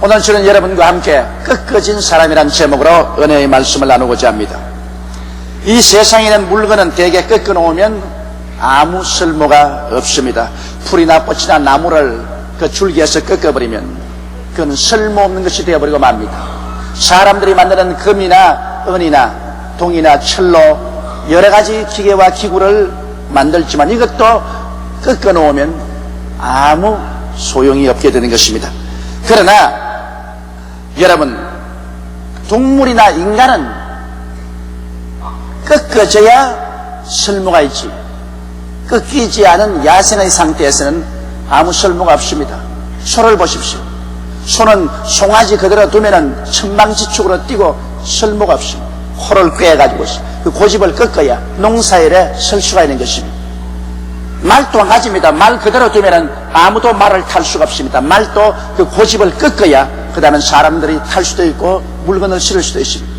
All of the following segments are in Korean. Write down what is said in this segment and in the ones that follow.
오늘 저는 여러분과 함께 꺾어진 사람이란 제목으로 은혜의 말씀을 나누고자 합니다. 이 세상에 있는 물건은 대개 꺾어 놓으면 아무 쓸모가 없습니다. 풀이나 꽃이나 나무를 그 줄기에서 꺾어버리면 그건 쓸모없는 것이 되어버리고 맙니다. 사람들이 만드는 금이나 은이나 동이나 철로 여러가지 기계와 기구를 만들지만 이것도 꺾어 놓으면 아무 소용이 없게 되는 것입니다. 그러나 여러분, 동물이나 인간은 꺾어져야 쓸모가 있지, 꺾이지 않은 야생의 상태에서는 아무 쓸모가 없습니다. 소를 보십시오. 소는 송아지 그대로 두면은 천방지축으로 뛰고 쓸모가 없습니다. 코를 꿰가지고 그 고집을 꺾어야 농사일에 설 수가 있는 것입니다. 말도 마찬가지입니다. 말 그대로 두면은 아무도 말을 탈 수가 없습니다. 말도 그 고집을 꺾어야 그 다음에 사람들이 탈 수도 있고 물건을 실을 수도 있습니다.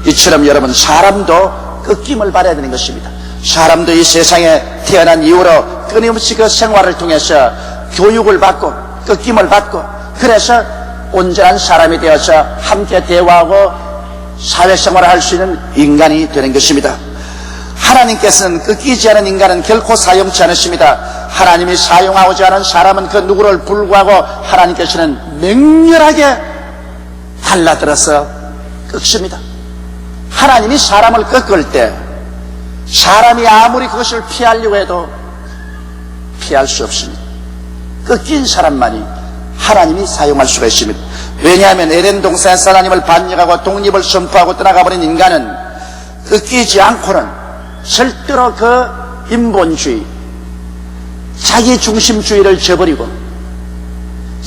이처럼 여러분, 사람도 꺾임을 받아야 되는 것입니다. 사람도 이 세상에 태어난 이후로 끊임없이 그 생활을 통해서 교육을 받고 꺾임을 받고 그래서 온전한 사람이 되어서 함께 대화하고 사회생활을 할 수 있는 인간이 되는 것입니다. 하나님께서는 꺾이지 않은 인간은 결코 사용치 않으십니다. 하나님이 사용하고자 하는 사람은 그 누구를 불구하고 하나님께서는 맹렬하게 달라들어서 꺾습니다. 하나님이 사람을 꺾을 때 사람이 아무리 그것을 피하려고 해도 피할 수 없습니다. 꺾인 사람만이 하나님이 사용할 수가 있습니다. 왜냐하면 에덴 동산에서 하나님을 반역하고 독립을 선포하고 떠나가버린 인간은 꺾이지 않고는 절대로 그 인본주의, 자기 중심주의를 저버리고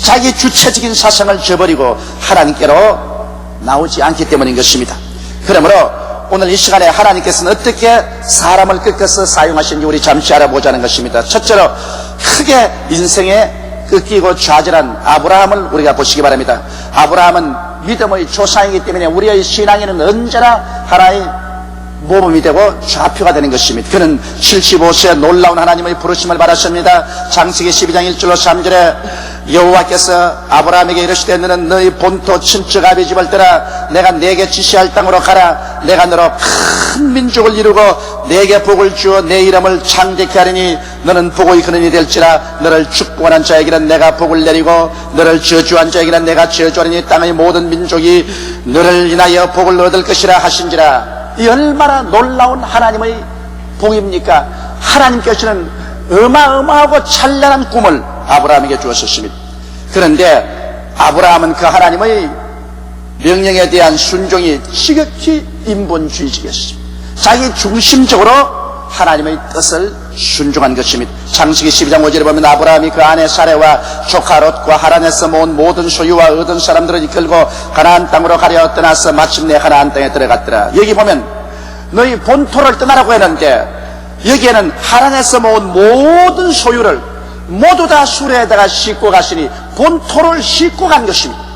자기 주체적인 사상을 저버리고 하나님께로 나오지 않기 때문인 것입니다. 그러므로 오늘 이 시간에 하나님께서는 어떻게 사람을 꺾어서 사용하시는지 우리 잠시 알아보자는 것입니다. 첫째로 크게 인생에 꺾이고 좌절한 아브라함을 우리가 보시기 바랍니다. 아브라함은 믿음의 조상이기 때문에 우리의 신앙에는 언제나 하나의 모범이 되고 좌표가 되는 것입니다. 그는 75세에 놀라운 하나님의 부르심을 받았습니다. 창세기 12장 1절로 3절에 여호와께서 아브라함에게 이르시되 너는 너희 본토 친척 아비 집을 떠나 내가 네게 지시할 땅으로 가라. 내가 너로 큰 민족을 이루고 네게 복을 주어 내 이름을 창대케 하리니 너는 복의 근원이 될지라. 너를 축복하는 자에게는 내가 복을 내리고 너를 저주한 자에게는 내가 저주하리니 땅의 모든 민족이 너를 인하여 복을 얻을 것이라 하신지라. 이 얼마나 놀라운 하나님의 복입니까? 하나님께서는 어마어마하고 찬란한 꿈을 아브라함에게 주었습니다. 그런데 아브라함은 그 하나님의 명령에 대한 순종이 지극히 인본주의적이었습니다. 자기 중심적으로 하나님의 뜻을 순종한 것입니다. 창세기 12장 5절에 보면 아브라함이 그 아내 사레와 조카 롯과 하란에서 모은 모든 소유와 얻은 사람들을 이끌고 가나안 땅으로 가려 떠나서 마침내 가나안 땅에 들어갔더라. 여기 보면 너희 본토를 떠나라고 했는데 여기에는 하란에서 모은 모든 소유를 모두 다 수레에다가 싣고 가시니 본토를 싣고 간 것입니다.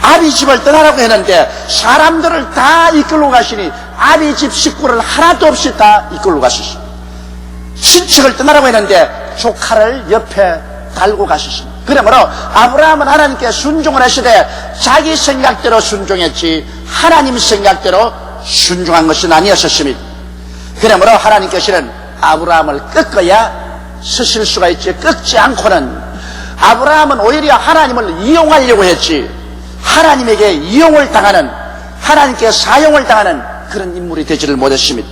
아비 집을 떠나라고 했는데 사람들을 다 이끌고 가시니 아비 집 식구를 하나도 없이 다 이끌고 가셨습니다. 친척을 떠나라고 했는데 조카를 옆에 달고 가셨습니다. 그러므로 아브라함은 하나님께 순종을 하시되 자기 생각대로 순종했지 하나님 생각대로 순종한 것은 아니었습니다. 그러므로 하나님께서는 아브라함을 꺾어야 서실 수가 있지 꺾지 않고는 아브라함은 오히려 하나님을 이용하려고 했지 하나님에게 이용을 당하는, 하나님께 사용을 당하는 그런 인물이 되지를 못했습니다.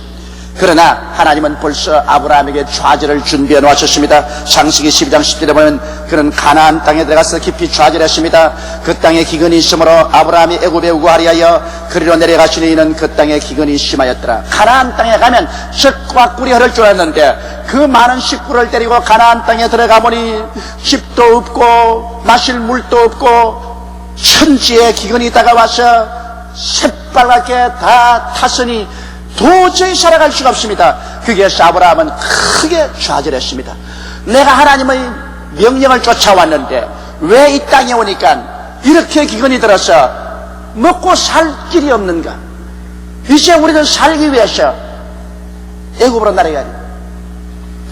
그러나 하나님은 벌써 아브라함에게 좌절을 준비해 놓으셨습니다. 창세기 12장 10절에 보면 그는 가나안 땅에 들어가서 깊이 좌절했습니다. 그 땅에 기근이 있으므로 아브라함이 애굽에 우거하리하여 그리로 내려가시니 이는 그 땅에 기근이 심하였더라. 가나안 땅에 가면 젖과 꿀이 흐를 줄 알았는데 그 많은 식구를 데리고 가나안 땅에 들어가 보니 집도 없고 마실 물도 없고 천지에 기근이 다가와서 새빨갛게 다 탔으니 도저히 살아갈 수가 없습니다. 거기에서 아브라함은 크게 좌절했습니다. 내가 하나님의 명령을 쫓아왔는데 왜 이 땅에 오니까 이렇게 기근이 들어서 먹고 살 길이 없는가? 이제 우리는 살기 위해서 애굽으로 날아가야 돼.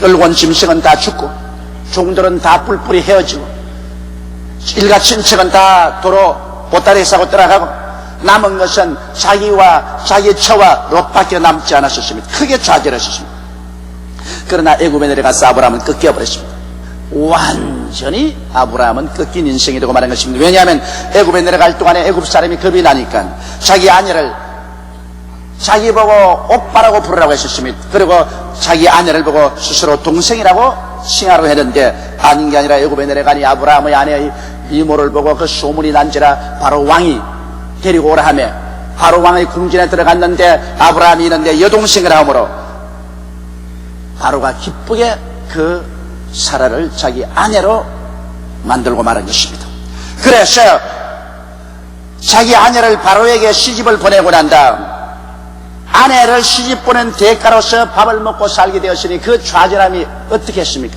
끌고 온 짐승은 다 죽고 종들은 다 뿔뿔이 헤어지고 일가 친척은 다 도로 보따리 사고 떠나가고 남은 것은 자기와 자기 처와 롯밖에 남지 않았었습니다. 크게 좌절했었습니다. 그러나 애굽에 내려가서 아브라함은 꺾여버렸습니다. 완전히 아브라함은 꺾인 인생이 되고 말한 것입니다. 왜냐하면 애굽에 내려갈 동안에 애굽 사람이 겁이 나니까 자기 아내를 자기 보고 오빠라고 부르라고 했었습니다. 그리고 자기 아내를 보고 스스로 동생이라고 칭하라고 했는데 아닌 게 아니라 애굽에 내려가니 아브라함의 아내의 이모를 보고 그 소문이 난지라 바로 왕이 데리고 오라 하며 바로 왕의 궁전에 들어갔는데 아브라함이 있는데 여동생을 하므로 바로가 기쁘게 그 사라를 자기 아내로 만들고 말한 것입니다. 그래서 자기 아내를 바로에게 시집을 보내고 난 다음 아내를 시집 보낸 대가로서 밥을 먹고 살게 되었으니 그 좌절함이 어떻게 했습니까?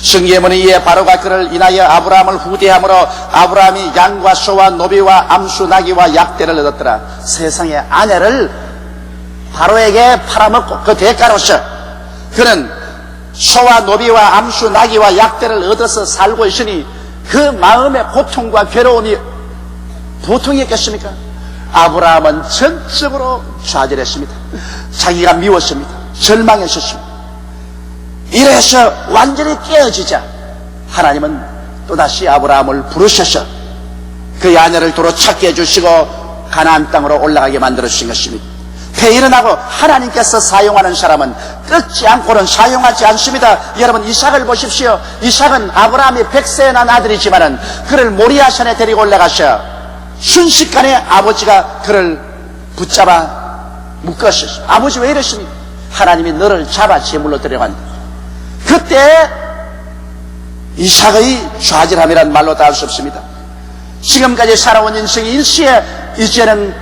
성경에 보니 이에 바로가 그를 인하여 아브라함을 후대함으로 아브라함이 양과 소와 노비와 암수 나귀와 약대를 얻었더라. 세상에 아내를 바로에게 팔아먹고 그 대가로서 그는 소와 노비와 암수 나귀와 약대를 얻어서 살고 있으니 그 마음의 고통과 괴로움이 보통이었겠습니까? 아브라함은 전적으로 좌절했습니다. 자기가 미웠습니다. 절망했었습니다. 이래서 완전히 깨어지자 하나님은 또다시 아브라함을 부르셔서 그의 아내를 도로 찾게 해주시고 가나안 땅으로 올라가게 만들어주신 것입니다. 일어나고 하나님께서 사용하는 사람은 끊지 않고는 사용하지 않습니다. 여러분 이삭을 보십시오. 이삭은 아브라함이 100세에 난 아들이지만은 그를 모리아산에 데리고 올라가셔 순식간에 아버지가 그를 붙잡아 묶었어요. 아버지 왜 이러십니까? 하나님이 너를 잡아 제물로 데려간다. 그때 이삭의 좌절함이란 말로 다 할 수 없습니다. 지금까지 살아온 인생이 일시에 이제는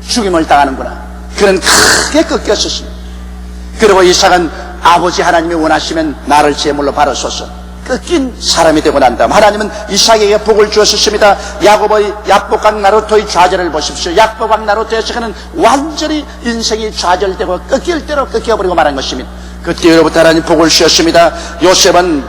죽임을 당하는구나. 그는 크게 꺾였었습니다. 그리고 이삭은 아버지 하나님이 원하시면 나를 제물로 바로소서 꺾인 사람이 되고 난 다음 하나님은 이삭에게 복을 주었습니다. 야곱의 야복강 나루토의 좌절을 보십시오. 야복강 나루토에서 그는 완전히 인생이 좌절되고 꺾일 대로 꺾여버리고 말한 것입니다. 그때로부터 하나님 복을 주셨습니다. 요셉은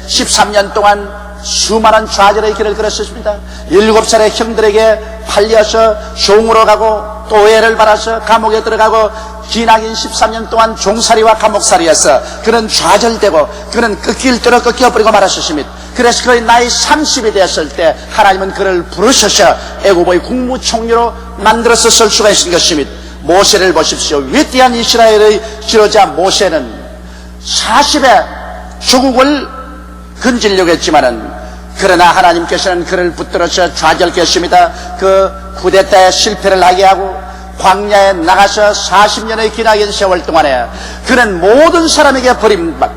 13년 동안 수많은 좌절의 길을 걸었습니다. 7살의 형들에게 팔려서 종으로 가고 또 오해를 받아서 감옥에 들어가고 기나긴 13년 동안 종살이와 감옥살이에서 그는 좌절되고 그는 꺾일 대로 꺾여버리고 말았습니다. 그래서 그의 나이 30이 되었을 때 하나님은 그를 부르셔서 애굽의 국무총리로 만들어서 쓸 수가 있는 것입니다. 모세를 보십시오. 위대한 이스라엘의 지도자 모세는 40에 조국을 건지려고 했지만은 그러나 하나님께서는 그를 붙들어서 좌절케 했습니다. 그 쿠데타에 실패를 하게 하고 광야에 나가서 40년의 기나긴 세월 동안에 그는 모든 사람에게 버림받고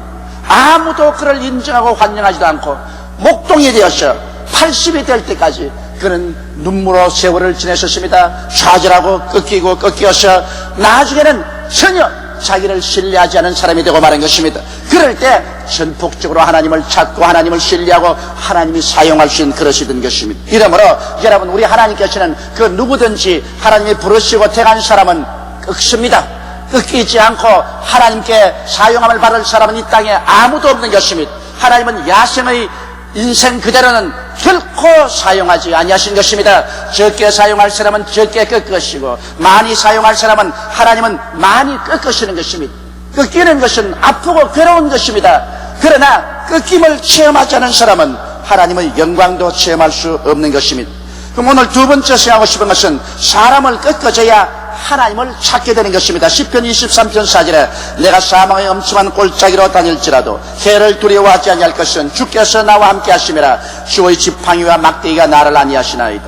아무도 그를 인정하고 환영하지도 않고 목동이 되었어 80이 될 때까지 그는 눈물로 세월을 지냈었습니다. 좌절하고 꺾이고 꺾여서 나중에는 전혀 자기를 신뢰하지 않은 사람이 되고 말한 것입니다. 그럴 때 전폭적으로 하나님을 찾고 하나님을 신뢰하고 하나님이 사용할 수 있는 그릇이 된 것입니다. 이러므로 여러분 우리 하나님께서는 그 누구든지 하나님이 부르시고 택한 사람은 꺾습니다. 꺾이지 않고 하나님께 사용함을 받을 사람은 이 땅에 아무도 없는 것입니다. 하나님은 야생의 인생 그대로는 결코 사용하지 아니하신 것입니다. 적게 사용할 사람은 적게 꺾으시고 많이 사용할 사람은 하나님은 많이 꺾으시는 것입니다. 꺾이는 것은 아프고 괴로운 것입니다. 그러나 꺾임을 체험하지 않은 사람은 하나님의 영광도 체험할 수 없는 것입니다. 그럼 오늘 두 번째 생각하고 싶은 것은 사람을 꺾어져야 하나님을 찾게 되는 것입니다. 시편 23편 4절에 내가 사망의 엄청한 골짜기로 다닐지라도 해를 두려워하지 아니할 것은 주께서 나와 함께 하심이라. 주의 지팡이와 막대기가 나를 안위하시나이다.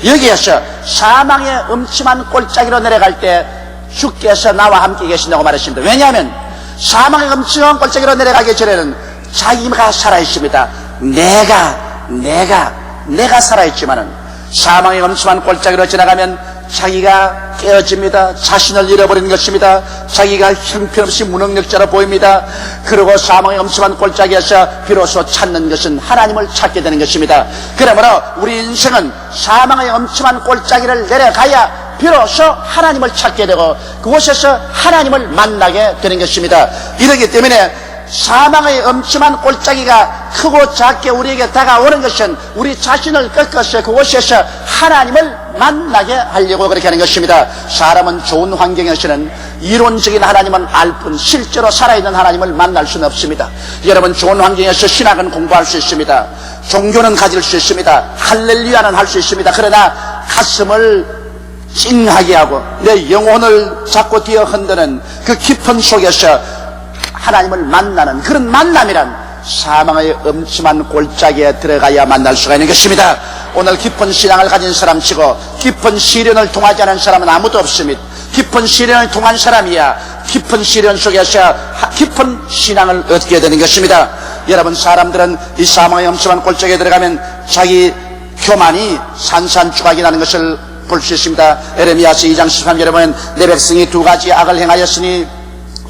여기에서 사망의 엄침한 골짜기로 내려갈 때 주께서 나와 함께 계신다고 말했습니다. 왜냐하면 사망의 엄청한 골짜기로 내려가기 전에는 자기가 살아있습니다. 내가 살아있지만은 사망의 엄침한 골짜기로 지나가면 자기가 깨어집니다. 자신을 잃어버리는 것입니다. 자기가 형편없이 무능력자로 보입니다. 그리고 사망의 엄침한 골짜기에서 비로소 찾는 것은 하나님을 찾게 되는 것입니다. 그러므로 우리 인생은 사망의 엄침한 골짜기를 내려가야 비로소 하나님을 찾게 되고 그곳에서 하나님을 만나게 되는 것입니다. 이러기 때문에 사망의 엄침한 골짜기가 크고 작게 우리에게 다가오는 것은 우리 자신을 꺾어서 그곳에서 하나님을 만나게 하려고 그렇게 하는 것입니다. 사람은 좋은 환경에서는 이론적인 하나님은 알 뿐 실제로 살아있는 하나님을 만날 수는 없습니다. 여러분, 좋은 환경에서 신학은 공부할 수 있습니다. 종교는 가질 수 있습니다. 할렐루야는 할 수 있습니다. 그러나 가슴을 찡하게 하고 내 영혼을 자꾸 뒤어 흔드는 그 깊은 속에서 하나님을 만나는 그런 만남이란 사망의 엄침한 골짜기에 들어가야 만날 수가 있는 것입니다. 오늘 깊은 신앙을 가진 사람치고 깊은 시련을 통하지 않은 사람은 아무도 없습니다. 깊은 시련을 통한 사람이야 깊은 시련 속에서 깊은 신앙을 얻게 되는 것입니다. 여러분, 사람들은 이 사망의 엄침한 골짜기에 들어가면 자기 교만이 산산조각이 나는 것을 볼 수 있습니다. 에레미야서 2장 13절에 보면 내 백성이 두 가지 악을 행하였으니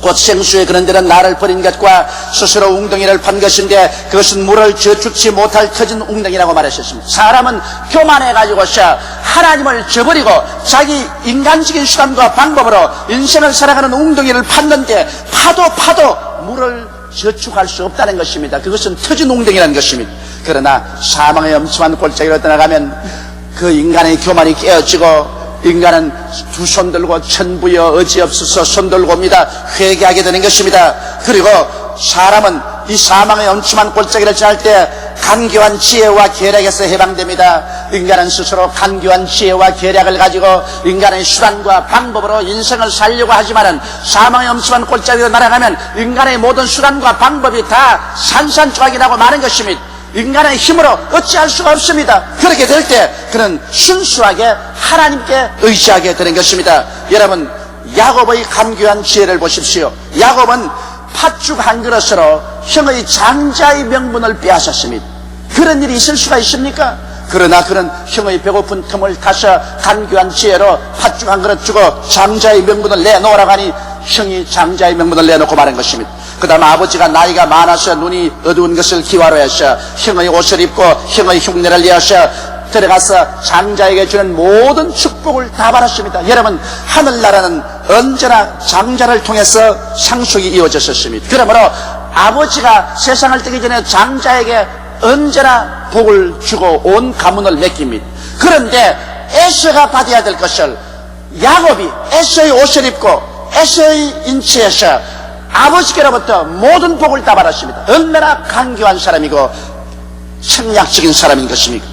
곧 생수에 그런 데는 나를 버린 것과 스스로 웅덩이를 판 것인데 그것은 물을 저축치 못할 터진 웅덩이라고 말하셨습니다. 사람은 교만해가지고서 하나님을 저버리고 자기 인간적인 수단과 방법으로 인생을 살아가는 웅덩이를 팠는데 파도 물을 저축할 수 없다는 것입니다. 그것은 터진 웅덩이라는 것입니다. 그러나 사망의 엄침한 골짜기로 떠나가면 그 인간의 교만이 깨어지고 인간은 두 손 들고 천부여 어지없어서 손 들고 옵니다. 회개하게 되는 것입니다. 그리고 사람은 이 사망의 엄침한 골짜기를 지날 때 간교한 지혜와 계략에서 해방됩니다. 인간은 스스로 간교한 지혜와 계략을 가지고 인간의 수단과 방법으로 인생을 살려고 하지만은 사망의 엄침한 골짜기로 날아가면 인간의 모든 수단과 방법이 다 산산조각이라고 마는 것입니다. 인간의 힘으로 어찌할 수가 없습니다. 그렇게 될 때 그는 순수하게 하나님께 의지하게 되는 것입니다. 여러분, 야곱의 간교한 지혜를 보십시오. 야곱은 팥죽 한 그릇으로 형의 장자의 명분을 빼앗았습니다. 그런 일이 있을 수가 있습니까? 그러나 그는 형의 배고픈 틈을 타서 간교한 지혜로 팥죽 한 그릇 주고 장자의 명분을 내놓으라고 하니 형이 장자의 명분을 내놓고 말한 것입니다. 그 다음 아버지가 나이가 많아서 눈이 어두운 것을 기화로 해서 형의 옷을 입고 형의 흉내를 내어서 들어가서 장자에게 주는 모든 축복을 다 받았습니다. 여러분, 하늘나라는 언제나 장자를 통해서 상속이 이루어졌었습니다. 그러므로 아버지가 세상을 뜨기 전에 장자에게 언제나 복을 주고 온 가문을 맡깁니다. 그런데 에서가 받아야 될 것을 야곱이 에서의 옷을 입고 에서의 인치에서 아버지께로부터 모든 복을 다 받았습니다. 얼마나 간교한 사람이고 청약적인 사람인 것입니까?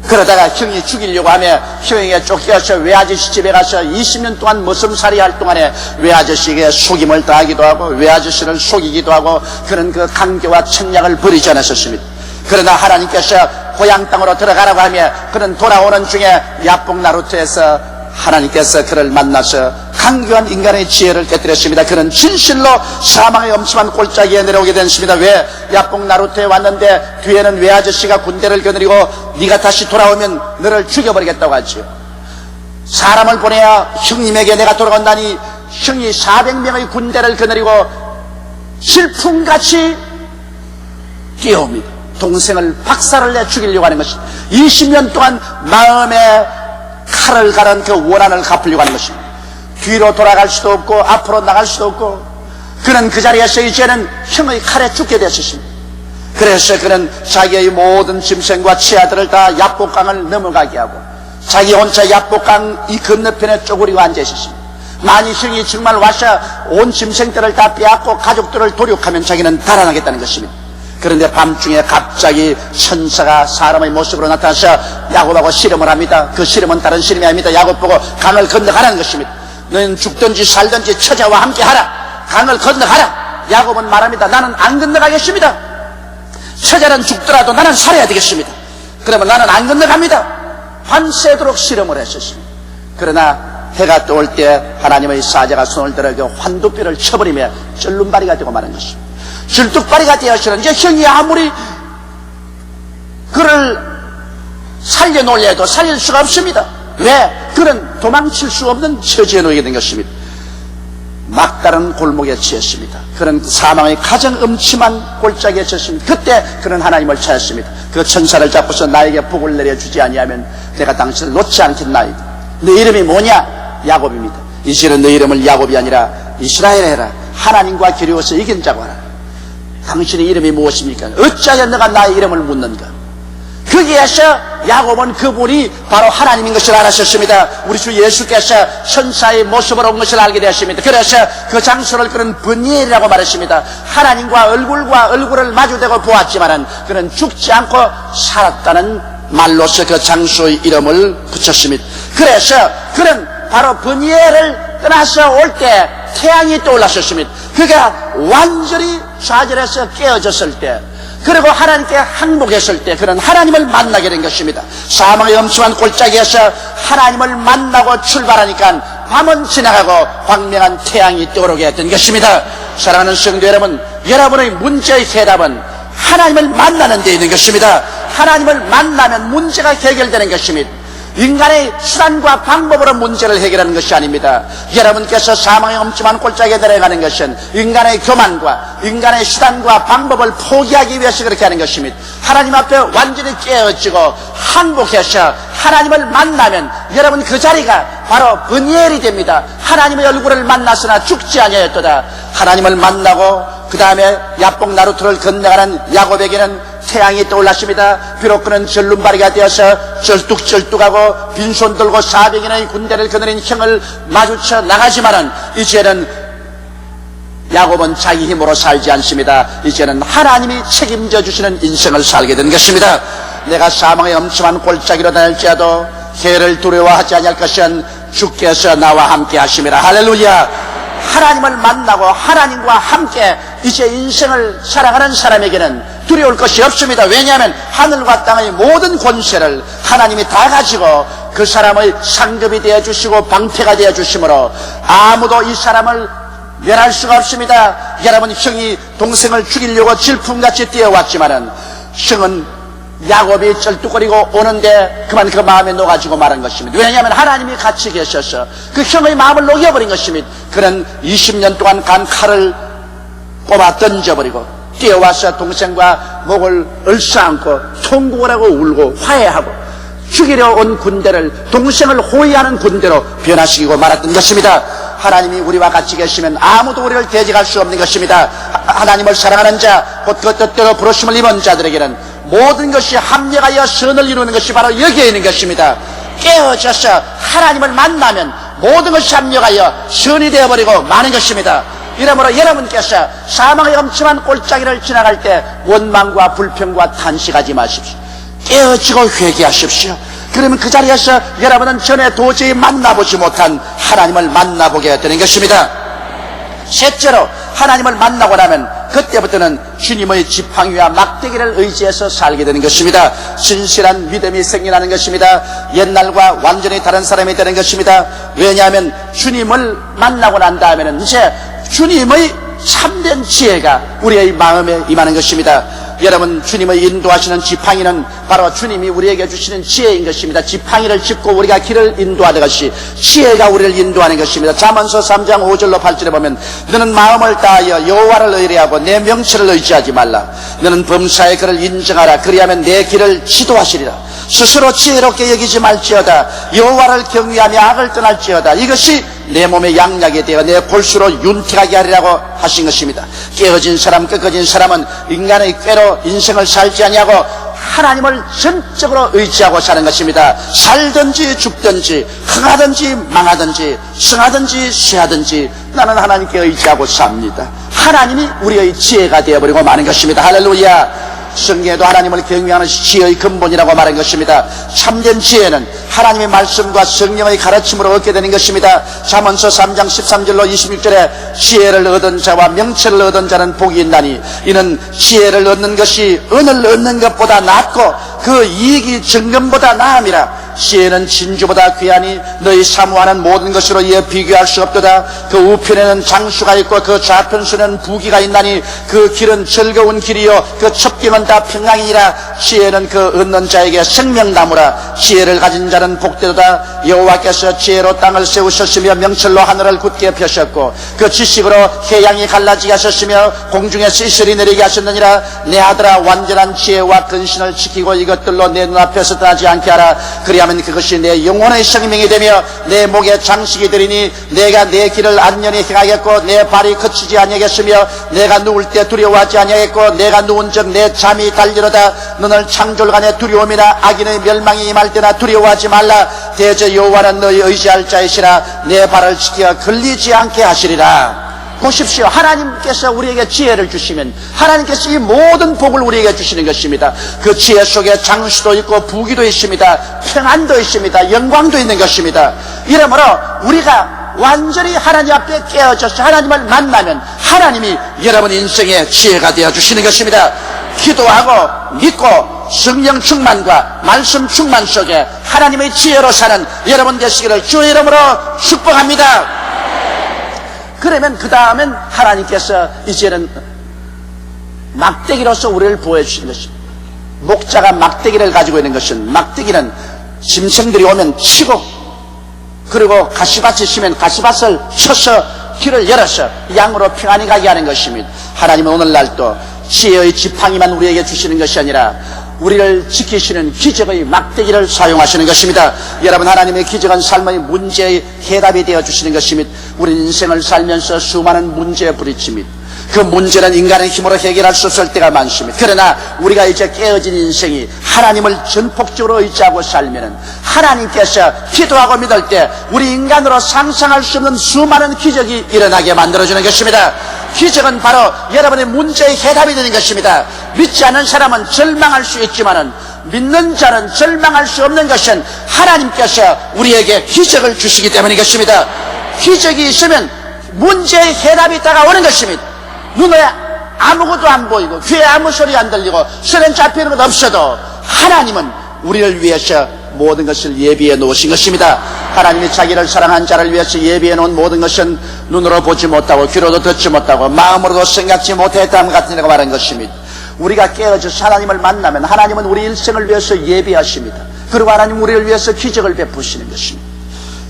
그러다가 형이 죽이려고 하며 형에게 쫓겨서 외아저씨 집에 가서 20년 동안 머슴살이 할 동안에 외아저씨에게 속임을 당하기도 하고 외아저씨를 속이기도 하고 그런 그 간교와 청약을 버리지 않았었습니다. 그러나 하나님께서 고향 땅으로 들어가라고 하며 그는 돌아오는 중에 야복나루트에서 하나님께서 그를 만나서 간교한 인간의 지혜를 깨뜨렸습니다. 그는 진실로 사망의 엄침한 골짜기에 내려오게 됐습니다. 왜? 야복나루트에 왔는데 뒤에는 외아저씨가 군대를 거느리고 네가 다시 돌아오면 너를 죽여버리겠다고 하지요. 사람을 보내야 형님에게 내가 돌아간다니 형이 400명의 군대를 거느리고 실풍같이 뛰어옵니다. 동생을 박살을 내 죽이려고 하는 것입니다. 20년 동안 마음에 칼을 가른 그 원한을 갚으려고 하는 것입니다. 뒤로 돌아갈 수도 없고 앞으로 나갈 수도 없고 그는 그 자리에서 이제는 형의 칼에 죽게 되었습니다. 그래서 그는 자기의 모든 짐승과 치아들을 다 야복강을 넘어가게 하고 자기 혼자 야복강 이 건너편에 쪼그리고 앉아 있었습니다. 만일 형이 정말 와서 온 짐승들을 다 빼앗고 가족들을 도륙하면 자기는 달아나겠다는 것입니다. 그런데 밤중에 갑자기 천사가 사람의 모습으로 나타나서 야곱하고 씨름을 합니다. 그 씨름은 다른 씨름이 아닙니다. 야곱 보고 강을 건너가라는 것입니다. 너는 죽든지 살든지 처자와 함께 하라. 강을 건너가라. 야곱은 말합니다. 나는 안 건너가겠습니다. 처자는 죽더라도 나는 살아야 되겠습니다. 그러면 나는 안 건너갑니다. 밤새도록 씨름을 했었습니다. 그러나 해가 떠올 때 하나님의 사자가 손을 들어 그 환두뼈를 쳐버리며 쩔눈발이가 되고 마는 것입니다. 줄뚝발이가 되어서는 이제 형이 아무리 그를 살려놓으려 해도 살릴 수가 없습니다. 왜? 그는 도망칠 수 없는 처지에 놓이게 된 것입니다. 막다른 골목에 치였습니다. 그는 사망의 가장 음침한 골짜기에 쳤습니다. 그때 그는 하나님을 찾았습니다. 그 천사를 잡고서 나에게 복을 내려주지 아니하면 내가 당신을 놓지 않겠나이다. 너 이름이 뭐냐? 야곱입니다. 이제는 너 이름을 야곱이 아니라 이스라엘 해라. 하나님과 겨루어서 이긴 자고 하라. 당신의 이름이 무엇입니까? 어찌하여 너가 나의 이름을 묻는가? 거기에서 야곱은 그분이 바로 하나님인 것을 알았었습니다. 우리 주 예수께서 천사의 모습으로 온 것을 알게 되었습니다. 그래서 그 장소를 그는 브니엘이라고 말했습니다. 하나님과 얼굴과 얼굴을 마주대고 보았지만은 그는 죽지 않고 살았다는 말로서 그 장소의 이름을 붙였습니다. 그래서 그는 바로 브니엘을 떠나서 올 때 태양이 떠올랐었습니다. 그가 완전히 좌절해서 깨어졌을 때, 그리고 하나님께 항복했을 때 그는 하나님을 만나게 된 것입니다. 사망의 엄청한 골짜기에서 하나님을 만나고 출발하니까 밤은 지나가고 광명한 태양이 떠오르게 했던 것입니다. 사랑하는 성도 여러분, 여러분의 문제의 해답은 하나님을 만나는 데 있는 것입니다. 하나님을 만나면 문제가 해결되는 것입니다. 인간의 수단과 방법으로 문제를 해결하는 것이 아닙니다. 여러분께서 사망의 엄침한 골짜기에 내려가는 것은 인간의 교만과 인간의 수단과 방법을 포기하기 위해서 그렇게 하는 것입니다. 하나님 앞에 완전히 깨어지고 항복해서 하나님을 만나면 여러분 그 자리가 바로 브니엘이 됩니다. 하나님의 얼굴을 만났으나 죽지 아니하였도다. 하나님을 만나고 그 다음에 야복 나루트를 건너가는 야곱에게는 태양이 떠올랐습니다. 비록 그는 절름발이가 되어서 절뚝절뚝하고 빈손 들고 400인의 군대를 거느린 형을 마주쳐 나가지만은 이제는 야곱은 자기 힘으로 살지 않습니다. 이제는 하나님이 책임져 주시는 인생을 살게 된 것입니다. 내가 사망의 엄청한 골짜기로 다닐지라도 해를 두려워하지 아니할 것은 주께서 나와 함께 하심이라. 할렐루야. 하나님을 만나고 하나님과 함께 이제 인생을 살아가는 사람에게는 두려울 것이 없습니다. 왜냐하면 하늘과 땅의 모든 권세를 하나님이 다 가지고 그 사람의 상급이 되어주시고 방패가 되어주시므로 아무도 이 사람을 멸할 수가 없습니다. 여러분, 형이 동생을 죽이려고 질풍같이 뛰어왔지만은 형은 야곱이 쩔뚝거리고 오는데 그만 그 마음에 녹아지고 말한 것입니다. 왜냐하면 하나님이 같이 계셔서 그 형의 마음을 녹여버린 것입니다. 그는 20년 동안 간 칼을 뽑아 던져버리고 뛰어와서 동생과 목을 얼싸안고 통곡을 하고 울고 화해하고 죽이려 온 군대를 동생을 호위하는 군대로 변화시키고 말았던 것입니다. 하나님이 우리와 같이 계시면 아무도 우리를 대적할 수 없는 것입니다. 하나님을 사랑하는 자, 곧 그 뜻대로 부르심을 입은 자들에게는 모든 것이 합력하여 선을 이루는 것이 바로 여기에 있는 것입니다. 깨어져서 하나님을 만나면 모든 것이 합력하여 선이 되어버리고 마는 것입니다. 이러므로 여러분께서 사망의 엄청난 골짜기를 지나갈 때 원망과 불평과 탄식하지 마십시오. 깨어지고 회개하십시오. 그러면 그 자리에서 여러분은 전에 도저히 만나보지 못한 하나님을 만나보게 되는 것입니다. 셋째로 하나님을 만나고 나면 그때부터는 주님의 지팡이와 막대기를 의지해서 살게 되는 것입니다. 진실한 믿음이 생겨나는 것입니다. 옛날과 완전히 다른 사람이 되는 것입니다. 왜냐하면 주님을 만나고 난 다음에는 이제 주님의 참된 지혜가 우리의 마음에 임하는 것입니다. 여러분, 주님의 인도하시는 지팡이는 바로 주님이 우리에게 주시는 지혜인 것입니다. 지팡이를 짚고 우리가 길을 인도하는 것이 지혜가 우리를 인도하는 것입니다. 잠언서 3장 5절로 8절에 보면 너는 마음을 다하여 여호와를 의뢰하고 내 명철을 의지하지 말라. 너는 범사의 그를 인정하라. 그리하면 내 길을 지도하시리라. 스스로 지혜롭게 여기지 말지어다. 여호와를 경외하며 악을 떠날지어다. 이것이 내 몸의 양약이 되어 내 골수로 윤택하게 하리라고 하신 것입니다. 깨어진 사람, 꺾어진 사람은 인간의 꾀로 인생을 살지 아니하고 하나님을 전적으로 의지하고 사는 것입니다. 살든지 죽든지 흥하든지 망하든지 성하든지 쇠하든지 나는 하나님께 의지하고 삽니다. 하나님이 우리의 지혜가 되어버리고 마는 것입니다. 할렐루야. 성경에도 하나님을 경외하는 지혜의 근본이라고 말한 것입니다. 참된 지혜는 하나님의 말씀과 성령의 가르침으로 얻게 되는 것입니다. 잠언서 3장 13절로 26절에 지혜를 얻은 자와 명철을 얻은 자는 복이 있나니 이는 지혜를 얻는 것이 은을 얻는 것보다 낫고 그 이익이 정금보다 나음이라. 지혜는 진주보다 귀하니 너희 사모하는 모든 것으로 이에 비교할 수 없도다. 그 우편에는 장수가 있고 그 좌편수는 부귀가 있나니 그 길은 즐거운 길이요 그 첩경은 다 평강이니라. 지혜는 그 얻는 자에게 생명나무라. 지혜를 가진 자는 복되도다. 여호와께서 지혜로 땅을 세우셨으며 명철로 하늘을 굳게 펴셨고 그 지식으로 해양이 갈라지게 하셨으며 공중에 이슬이 내리게 하셨느니라. 내 아들아, 완전한 지혜와 근신을 지키고 이것들로 내 눈앞에서 떠나지 않게 하라. 그리하면 그것이 내 영혼의 생명이 되며 내 목의 장식이 되리니 내가 내 길을 안전히 행하겠고 내 발이 그치지 아니하겠으며 내가 누울 때 두려워하지 아니하겠고 내가 누운즉 내 잠이 달리로다. 너는 창졸간의 두려움이나 악인의 멸망이 임할 때나 두려워하지 말라. 대저 여호와는 너희 의지할 자이시라. 내 발을 지켜 걸리지 않게 하시리라. 보십시오. 하나님께서 우리에게 지혜를 주시면 하나님께서 이 모든 복을 우리에게 주시는 것입니다. 그 지혜 속에 장수도 있고 부귀도 있습니다. 평안도 있습니다. 영광도 있는 것입니다. 이러므로 우리가 완전히 하나님 앞에 깨어져서 하나님을 만나면 하나님이 여러분 인생의 지혜가 되어주시는 것입니다. 기도하고 믿고 성령 충만과 말씀 충만 속에 하나님의 지혜로 사는 여러분 되시기를 주의 이름으로 축복합니다. 그러면 그 다음엔 하나님께서 이제는 막대기로서 우리를 보여주시는 것입니다. 목자가 막대기를 가지고 있는 것은 막대기는 짐승들이 오면 치고 그리고 가시밭이 있으면 가시밭을 쳐서 길을 열어서 양으로 평안히 가게 하는 것입니다. 하나님은 오늘날도 지혜의 지팡이만 우리에게 주시는 것이 아니라 우리를 지키시는 기적의 막대기를 사용하시는 것입니다. 여러분, 하나님의 기적은 삶의 문제의 해답이 되어 주시는 것입니다. 우리 인생을 살면서 수많은 문제에 부딪힙니다. 그 문제는 인간의 힘으로 해결할 수 없을 때가 많습니다. 그러나 우리가 이제 깨어진 인생이 하나님을 전폭적으로 의지하고 살면은 하나님께서 기도하고 믿을 때 우리 인간으로 상상할 수 없는 수많은 기적이 일어나게 만들어주는 것입니다. 기적은 바로 여러분의 문제의 해답이 되는 것입니다. 믿지 않는 사람은 절망할 수 있지만은 믿는 자는 절망할 수 없는 것은 하나님께서 우리에게 기적을 주시기 때문인 것입니다. 기적이 있으면 문제의 해답이 다가오는 것입니다. 눈에 아무것도 안 보이고 귀에 아무 소리 안 들리고 손에 잡히는 것 없어도 하나님은 우리를 위해서 모든 것을 예비해 놓으신 것입니다. 하나님이 자기를 사랑한 자를 위해서 예비해 놓은 모든 것은 눈으로 보지 못하고 귀로도 듣지 못하고 마음으로도 생각지 못했다는 같으니까 말한 것입니다. 우리가 깨어져서 하나님을 만나면 하나님은 우리 일생을 위해서 예비하십니다. 그리고 하나님 우리를 위해서 기적을 베푸시는 것입니다.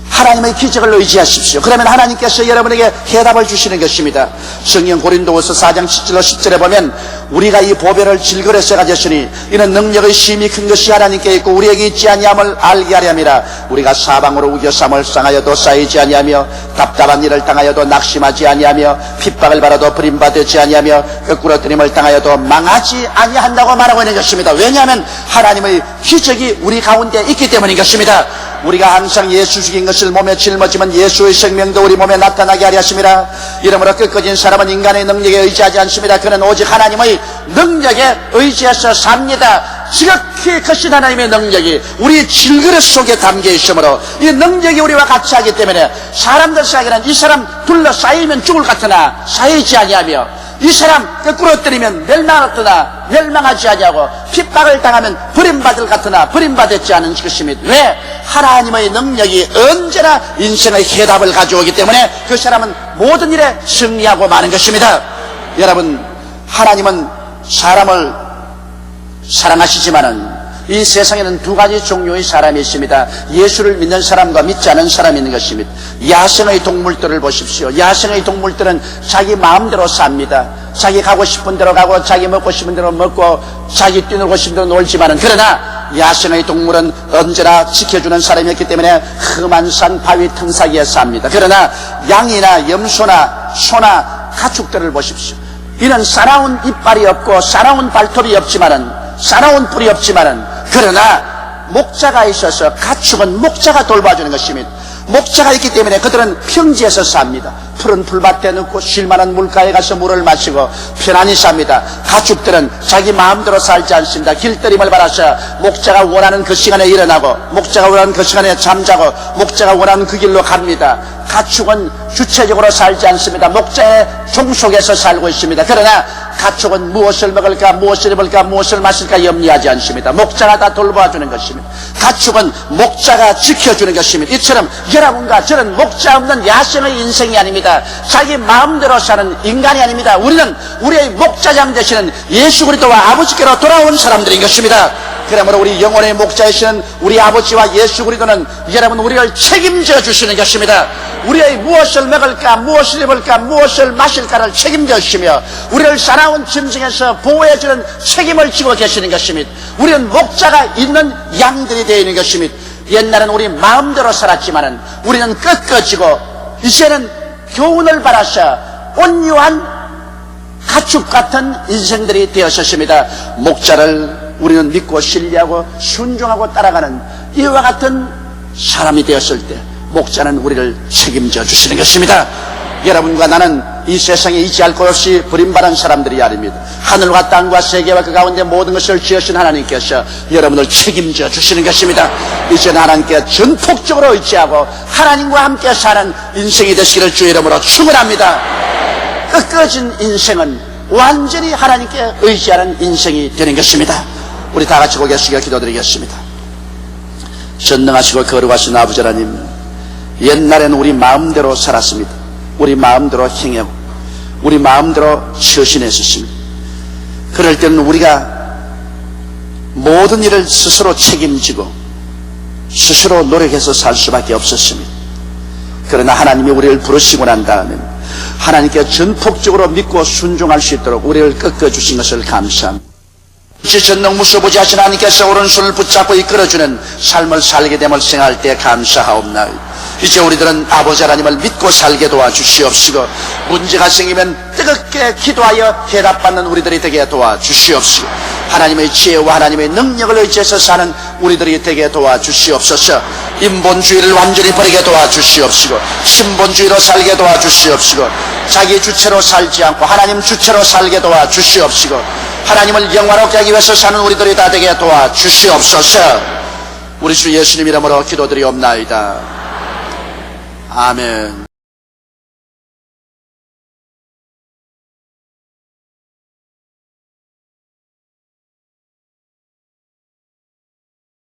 하나님의 기적을 의지하십시오. 그러면 하나님께서 여러분에게 해답을 주시는 것입니다. 성경 고린도후서 4장 17절 10절에 보면 우리가 이 보배를 질그릇에 가졌으니 이는 능력의 심히 큰 것이 하나님께 있고 우리에게 있지 아니함을 알게 하려 함이라. 우리가 사방으로 우겨쌈을 상하여도 쌓이지 아니하며 답답한 일을 당하여도 낙심하지 아니하며 핍박을 받아도 버림받지 아니하며 거꾸로 뜨림을 당하여도 망하지 아니한다고 말하고 있는 것입니다. 왜냐하면 하나님의 기적이 우리 가운데 있기 때문인 것입니다. 우리가 항상 예수 죽인 것을 몸에 짊어지면 예수의 생명도 우리 몸에 나타나게 하려 하심이라. 이러므로 꺾어진 사람은 인간의 능력에 의지하지 않습니다. 그는 오직 하나님의 능력에 의지해서 삽니다. 지극히 크신 하나님의 능력이 우리 질그릇 속에 담겨 있으므로 이 능력이 우리와 같이 하기 때문에 사람들 생각에는 이 사람 둘러싸이면 죽을 것 같으나 쌓이지 아니하며 이 사람 거꾸로 때리면 멸망하거나 멸망하지 아니하고 핍박을 당하면 버림받을 것 같으나 버림받았지 않은 것입니다. 왜? 하나님의 능력이 언제나 인생의 해답을 가져오기 때문에 그 사람은 모든 일에 승리하고 마는 것입니다. 여러분, 하나님은 사람을 사랑하시지만은 이 세상에는 두 가지 종류의 사람이 있습니다. 예수를 믿는 사람과 믿지 않은 사람이 있는 것입니다. 야생의 동물들을 보십시오. 야생의 동물들은 자기 마음대로 삽니다. 자기 가고 싶은 대로 가고 자기 먹고 싶은 대로 먹고 자기 뛰놀고 싶은 대로 놀지만은 그러나 야생의 동물은 언제나 지켜주는 사람이었기 때문에 험한 산 바위 틈사이에 삽니다. 그러나 양이나 염소나 소나 가축들을 보십시오. 이는 사나운 이빨이 없고 사나운 발톱이 없지만은 사나운 뿔이 없지만은 그러나 목자가 있어서 가축은 목자가 돌봐주는 것입니다. 목자가 있기 때문에 그들은 평지에서 삽니다. 푸른 풀밭에 넣고 쉴만한 물가에 가서 물을 마시고 편안히 삽니다. 가축들은 자기 마음대로 살지 않습니다. 길들임을 받아서 목자가 원하는 그 시간에 일어나고 목자가 원하는 그 시간에 잠자고 목자가 원하는 그 길로 갑니다. 가축은 주체적으로 살지 않습니다. 목자의 종 속에서 살고 있습니다. 그러나 가축은 무엇을 먹을까 무엇을 입을까 무엇을 마실까 염려하지 않습니다. 목자가 다 돌봐주는 것입니다. 가축은 목자가 지켜주는 것입니다. 이처럼 여러분과 저는 목자 없는 야생의 인생이 아닙니다. 자기 마음대로 사는 인간이 아닙니다. 우리는 우리의 목자장 되시는 예수 그리스도와 아버지께로 돌아온 사람들인 것입니다. 그러므로 우리 영혼의 목자이시는 우리 아버지와 예수 그리스도는 여러분 우리를 책임져 주시는 것입니다. 우리의 무엇을 먹을까, 무엇을 입을까, 무엇을 마실까를 책임져 주시며 우리를 사나운 짐승에서 보호해주는 책임을 지고 계시는 것입니다. 우리는 목자가 있는 양들이 되어 있는 것입니다. 옛날엔 우리 마음대로 살았지만은 우리는 꺾어지고 이제는 교훈을 받아서 온유한 가축 같은 인생들이 되었습니다. 목자를 우리는 믿고 신뢰하고 순종하고 따라가는 이와 같은 사람이 되었을 때 목자는 우리를 책임져 주시는 것입니다. 여러분과 나는 이 세상에 있지 할 것 없이 버림받은 사람들이 아닙니다. 하늘과 땅과 세계와 그 가운데 모든 것을 지으신 하나님께서 여러분을 책임져 주시는 것입니다. 이제는 하나님께 전폭적으로 의지하고 하나님과 함께 사는 인생이 되시기를 주의 이름으로 축원합니다. 꺾어진 인생은 완전히 하나님께 의지하는 인생이 되는 것입니다. 우리 다 같이 고개 숙여 기도드리겠습니다. 전능하시고 거룩하신 아버지 하나님, 옛날에는 우리 마음대로 살았습니다. 우리 마음대로 행하고 우리 마음대로 처신했었습니다. 그럴 때는 우리가 모든 일을 스스로 책임지고 스스로 노력해서 살 수밖에 없었습니다. 그러나 하나님이 우리를 부르시고 난 다음에 하나님께 전폭적으로 믿고 순종할 수 있도록 우리를 꺾어주신 것을 감사합니다. 전능무수부지하신 하나님께서 오른손을 붙잡고 이끌어주는 삶을 살게 됨을 생각할 때 감사하옵나이다. 이제 우리들은 아버지 하나님을 믿고 살게 도와주시옵시고 문제가 생기면 뜨겁게 기도하여 해답받는 우리들이 되게 도와주시옵시고 하나님의 지혜와 하나님의 능력을 의지해서 사는 우리들이 되게 도와주시옵소서. 인본주의를 완전히 버리게 도와주시옵시고 신본주의로 살게 도와주시옵시고 자기 주체로 살지 않고 하나님 주체로 살게 도와주시옵시고 하나님을 영화롭게 하기 위해서 사는 우리들이 다 되게 도와주시옵소서. 우리 주 예수님 이름으로 기도드리옵나이다. 아멘.